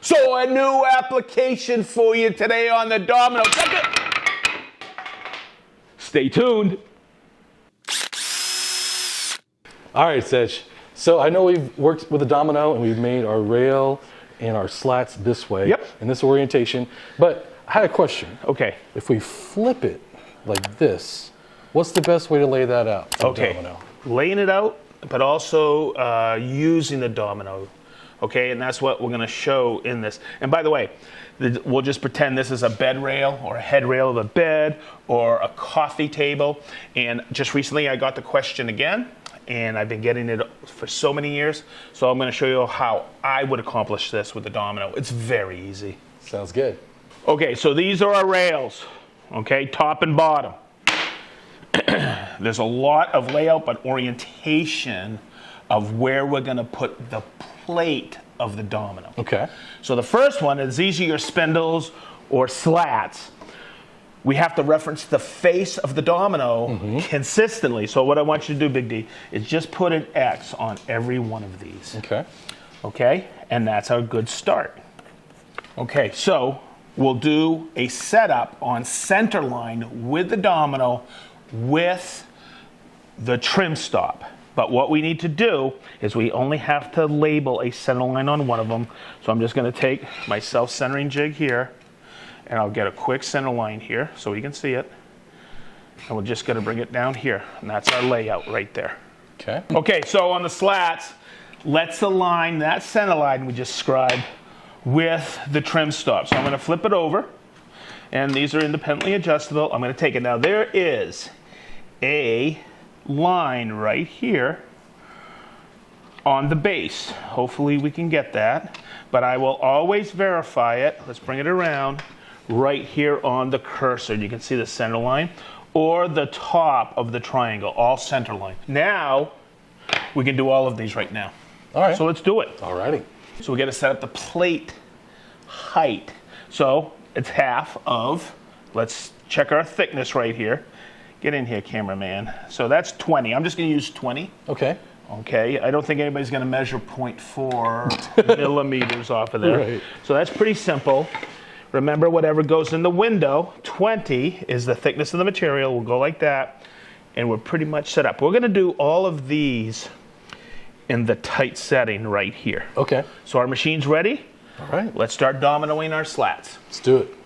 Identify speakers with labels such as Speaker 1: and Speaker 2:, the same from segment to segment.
Speaker 1: So a new application for you today on the Domino. Stay tuned.
Speaker 2: All right, Sedge. So I know we've worked with a domino and we've made our rail and our slats this way,
Speaker 1: Yep.
Speaker 2: in this orientation, but I had a question.
Speaker 1: Okay.
Speaker 2: If we flip it like this, what's the best way to lay that out for the domino?
Speaker 1: Laying it out, but also using the domino. Okay, and that's what we're going to show in this. And by the way, we'll just pretend this is a bed rail or a head rail of a bed or a coffee table. And just recently I got the question again, and I've been getting it for so many years. So I'm going to show you how I would accomplish this with the domino. It's very easy.
Speaker 2: Sounds good.
Speaker 1: Okay, so these are our rails, okay, top and bottom. There's a lot of layout, but orientation of where we're going to put the plate of the domino.
Speaker 2: Okay.
Speaker 1: So the first one is these are your spindles or slats. We have to reference the face of the domino consistently. So what I want you to do, Big D, is just put an X on every one of these.
Speaker 2: Okay.
Speaker 1: Okay, and that's our good start. Okay, so we'll do a setup on center line with the domino with the trim stop. But what we need to do is we only have to label a center line on one of them. So I'm just going to take my self-centering jig here, and I'll get a quick center line here so we can see it. And we're just going to bring it down here, and that's our layout right there.
Speaker 2: Okay.
Speaker 1: Okay, so on the slats, let's align that center line we just scribed with the trim stop. So I'm going to flip it over, and these are independently adjustable. I'm going to take it. Now there is a line right here on the base. Hopefully we can get that, but I will always verify it. Let's bring it around right here on the cursor. You can see the center line or the top of the triangle, all center line. Now we can do all of these right now.
Speaker 2: All right.
Speaker 1: So let's do it.
Speaker 2: All righty.
Speaker 1: So we got to set up the plate height. So it's half of, let's check our thickness right here. Get in here, cameraman. So that's 20. I'm just going to use 20.
Speaker 2: Okay.
Speaker 1: Okay. I don't think anybody's going to measure 0.4 millimeters off of there.
Speaker 2: Right.
Speaker 1: So that's pretty simple. Remember, whatever goes in the window, 20 is the thickness of the material. We'll go like that, and we're pretty much set up. We're going to do all of these in the tight setting right here.
Speaker 2: Okay.
Speaker 1: So our machine's ready.
Speaker 2: All right.
Speaker 1: Let's start dominoing our slats.
Speaker 2: Let's do it.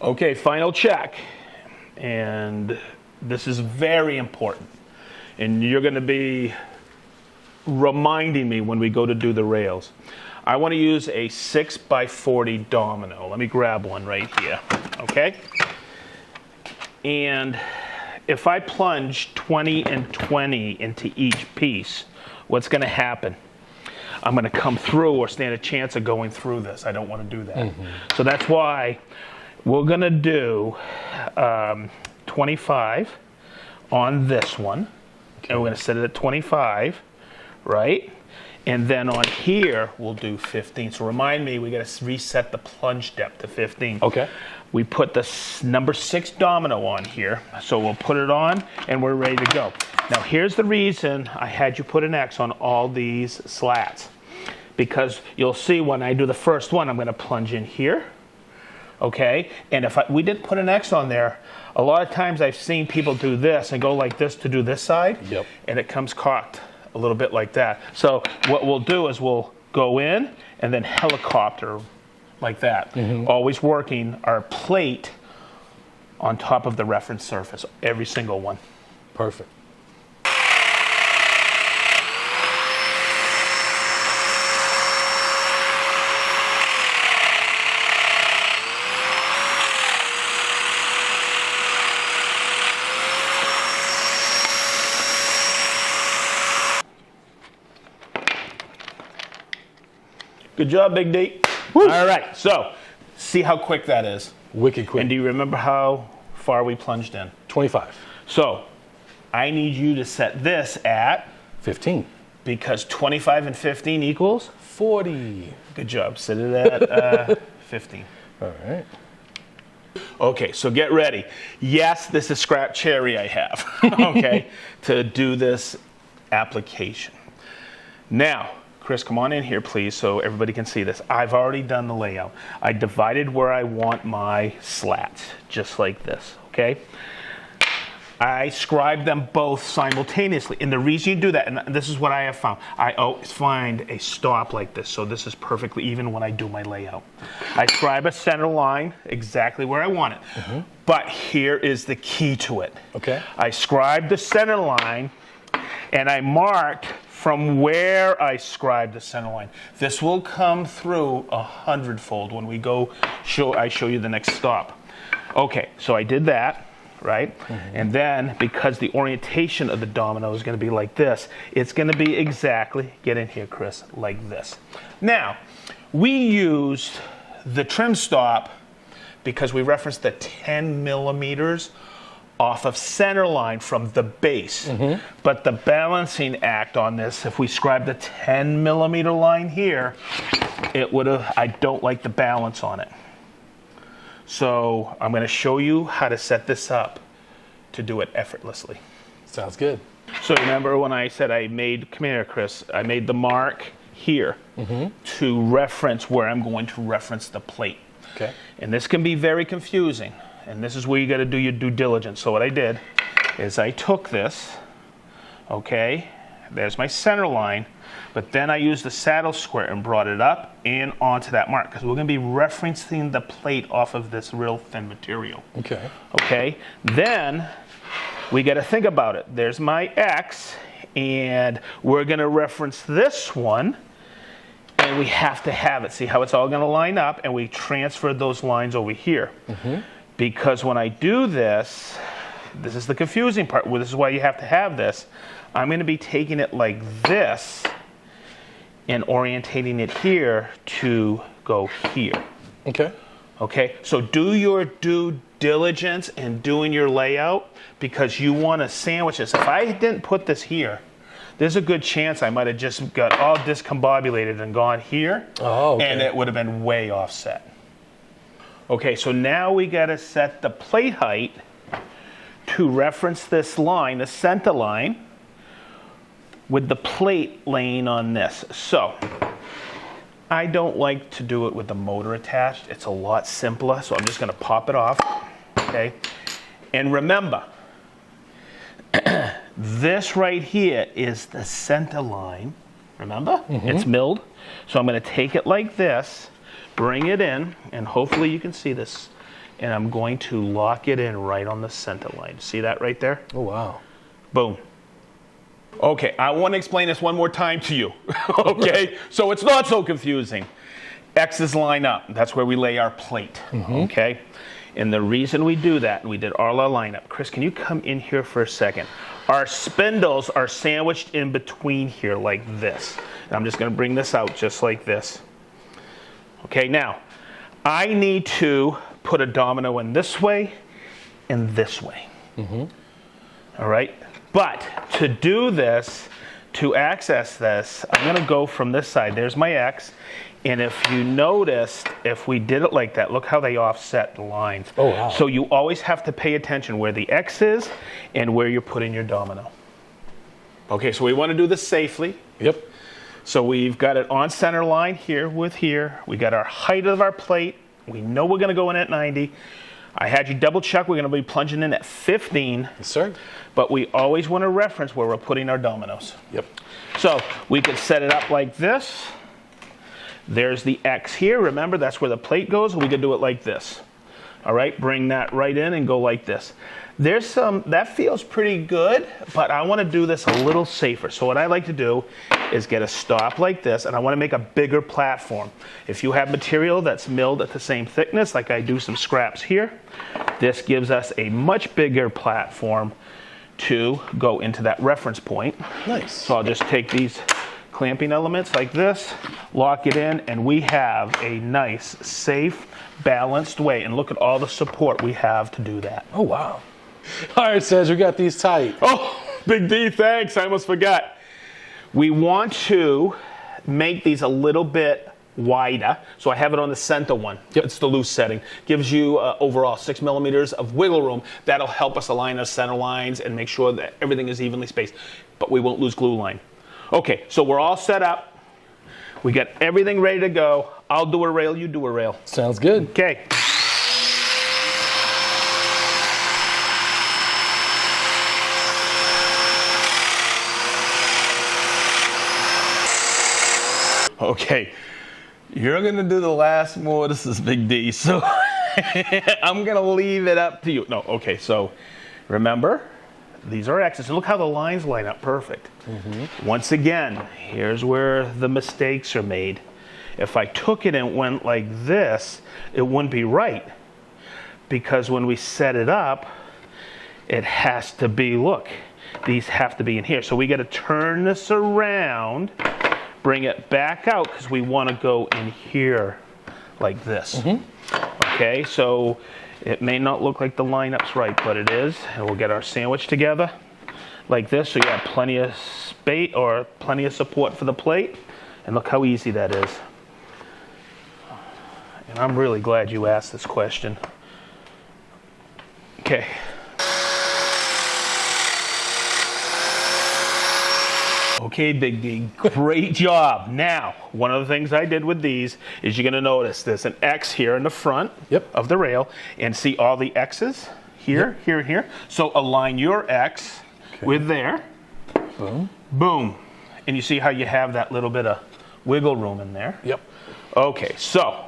Speaker 1: Okay, final check. And this is very important. And you're going to be reminding me when we go to do the rails. I want to use a 6x40 domino. Let me grab one right here. Okay? And if I plunge 20 and 20 into each piece, what's going to happen? I'm going to come through or stand a chance of going through this. I don't want to do that. So that's why we're going to do 25 on this one. Okay. And we're going to set it at 25, right? And then on here, we'll do 15. So remind me, we got to reset the plunge depth to 15.
Speaker 2: Okay.
Speaker 1: We put the number 6 domino on here. So we'll put it on, and we're ready to go. Now, here's the reason I had you put an X on all these slats. Because you'll see when I do the first one, I'm going to plunge in here. Okay, and if we didn't put an X on there, a lot of times I've seen people do this and go like this to do this side, and it comes cocked a little bit like that. So what we'll do is we'll go in and then helicopter like that, always working our plate on top of the reference surface, every single one.
Speaker 2: Perfect.
Speaker 1: Good job, Big D. Woo. All right, so see how quick that is.
Speaker 2: Wicked quick.
Speaker 1: And do you remember how far we plunged in?
Speaker 2: 25.
Speaker 1: So I need you to set this at
Speaker 2: 15.
Speaker 1: Because 25 and 15 equals
Speaker 2: 40.
Speaker 1: Good job. Set it at 15.
Speaker 2: All right.
Speaker 1: Okay, so get ready. Yes, this is scrap cherry I have, okay, to do this application. Now, Chris, come on in here, please, so everybody can see this. I've already done the layout. I divided where I want my slats, just like this, okay? I scribe them both simultaneously. And the reason you do that, and this is what I have found, I always find a stop like this. So this is perfectly even when I do my layout. I scribe a center line exactly where I want it. Mm-hmm. But here is the key to it.
Speaker 2: Okay.
Speaker 1: I scribe the center line, and I marked from where I scribe the center line. This will come through 100-fold when we go I show you the next stop. Okay, so I did that. Right? Mm-hmm. And then, because the orientation of the domino is going to be like this, it's going to be exactly, get in here, Chris, like this. Now, we used the trim stop because we referenced the 10 millimeters off of center line from the base. Mm-hmm. But the balancing act on this, if we scribe the 10 millimeter line here, it would have, I don't like the balance on it. So I'm going to show you how to set this up to do it effortlessly.
Speaker 2: Sounds good.
Speaker 1: So remember when I said come here, Chris, I made the mark here to reference where I'm going to reference the plate.
Speaker 2: Okay.
Speaker 1: And this can be very confusing. And this is where you got to do your due diligence. So what I did is I took this, okay, there's my center line, but then I used the saddle square and brought it up and onto that mark because we're going to be referencing the plate off of this real thin material.
Speaker 2: Okay.
Speaker 1: Okay. Then we got to think about it. There's my X, and we're going to reference this one, and we have to have it. See how it's all going to line up, and we transfer those lines over here. Mm-hmm. Because when I do this, this is the confusing part. Well, this is why you have to have this. I'm going to be taking it like this and orientating it here to go here.
Speaker 2: Okay.
Speaker 1: Okay, so do your due diligence in doing your layout because you want to sandwich this. If I didn't put this here, there's a good chance I might have just got all discombobulated and gone here.
Speaker 2: Oh, okay.
Speaker 1: And it would have been way offset. Okay, so now we got to set the plate height to reference this line, the center line, with the plate laying on this. So I don't like to do it with the motor attached. It's a lot simpler, so I'm just going to pop it off, okay? And remember, this right here is the center line, remember? Mm-hmm. It's milled. So I'm going to take it like this, bring it in, and hopefully you can see this, and I'm going to lock it in right on the center line. See that right there?
Speaker 2: Oh, wow.
Speaker 1: Boom. Okay, I want to explain this one more time to you, okay? So it's not so confusing. X's line up. That's where we lay our plate, okay? And the reason we do that, we did all our lineup. Chris, can you come in here for a second? Our spindles are sandwiched in between here like this. And I'm just going to bring this out just like this. Okay, now, I need to put a domino in this way and this way. All right? But to do this, to access this, I'm going to go from this side. There's my X. And if you noticed, if we did it like that, look how they offset the lines.
Speaker 2: Oh, wow.
Speaker 1: So you always have to pay attention where the X is and where you're putting your domino. Okay, so we want to do this safely.
Speaker 2: Yep.
Speaker 1: So we've got it on center line here with here. We got our height of our plate. We know we're going to go in at 90. I had you double check. We're going to be plunging in at 15.
Speaker 2: Yes, sir.
Speaker 1: But we always want to reference where we're putting our dominoes.
Speaker 2: Yep.
Speaker 1: So we could set it up like this. There's the X here. Remember, that's where the plate goes. We could do it like this. All right, bring that right in and go like this. There's some, that feels pretty good, but I want to do this a little safer. So what I like to do is get a stop like this, and I want to make a bigger platform. If you have material that's milled at the same thickness, like I do some scraps here, this gives us a much bigger platform to go into that reference point.
Speaker 2: Nice.
Speaker 1: So I'll just take these clamping elements like this, lock it in, and we have a nice, safe, balanced way. And look at all the support we have to do that.
Speaker 2: Oh, wow. All right, Sedge, we got these tight.
Speaker 1: Oh, Big D, thanks. I almost forgot. We want to make these a little bit wider. So I have it on the center one.
Speaker 2: Yep.
Speaker 1: It's the loose setting. Gives you overall 6 millimeters of wiggle room. That'll help us align our center lines and make sure that everything is evenly spaced. But we won't lose glue line. Okay, so we're all set up. We got everything ready to go. I'll do a rail, you do a rail.
Speaker 2: Sounds good.
Speaker 1: Okay. Okay, you're gonna do the last mortises, Big D, so I'm gonna leave it up to you. No, okay, so remember, these are X's. Look how the lines line up perfect. Once again, here's where the mistakes are made. If I took it and went like this, it wouldn't be right. Because when we set it up, it has to be, look, these have to be in here. So we gotta turn this around, bring it back out, because we wanna go in here like this. Okay, so it may not look like the lineup's right, but it is. And we'll get our sandwich together like this, so you have plenty of space or plenty of support for the plate. And look how easy that is. And I'm really glad you asked this question. Okay. Okay, Big D, great job. Now, one of the things I did with these is you're gonna notice there's an X here in the front of the rail, and see all the X's here, here, here. So align your X with there.
Speaker 2: Boom.
Speaker 1: Boom. And you see how you have that little bit of wiggle room in there?
Speaker 2: Yep.
Speaker 1: Okay, so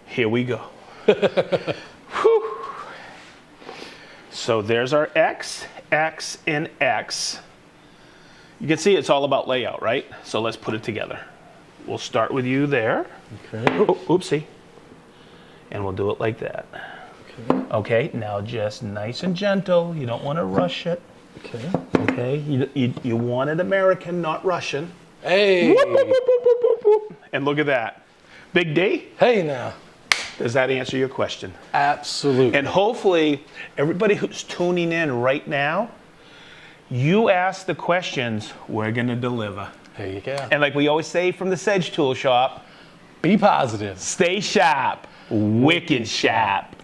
Speaker 1: here we go. Whew. So there's our X, X, and X. You can see it's all about layout, right? So let's put it together. We'll start with you there.
Speaker 2: Okay.
Speaker 1: Oh, oopsie. And we'll do it like that. Okay, now just nice and gentle. You don't want to rush it.
Speaker 2: Okay.
Speaker 1: Okay, you want it American, not Russian.
Speaker 2: Hey.
Speaker 1: Whoop, whoop, whoop, whoop, whoop, whoop. And look at that. Big D,
Speaker 2: Hey now.
Speaker 1: does that answer your question?
Speaker 2: Absolutely.
Speaker 1: And hopefully, everybody who's tuning in right now, you ask the questions, we're going to deliver.
Speaker 2: There you go.
Speaker 1: And like we always say from the SedgeTool shop,
Speaker 2: Be positive.
Speaker 1: stay sharp, wicked sharp.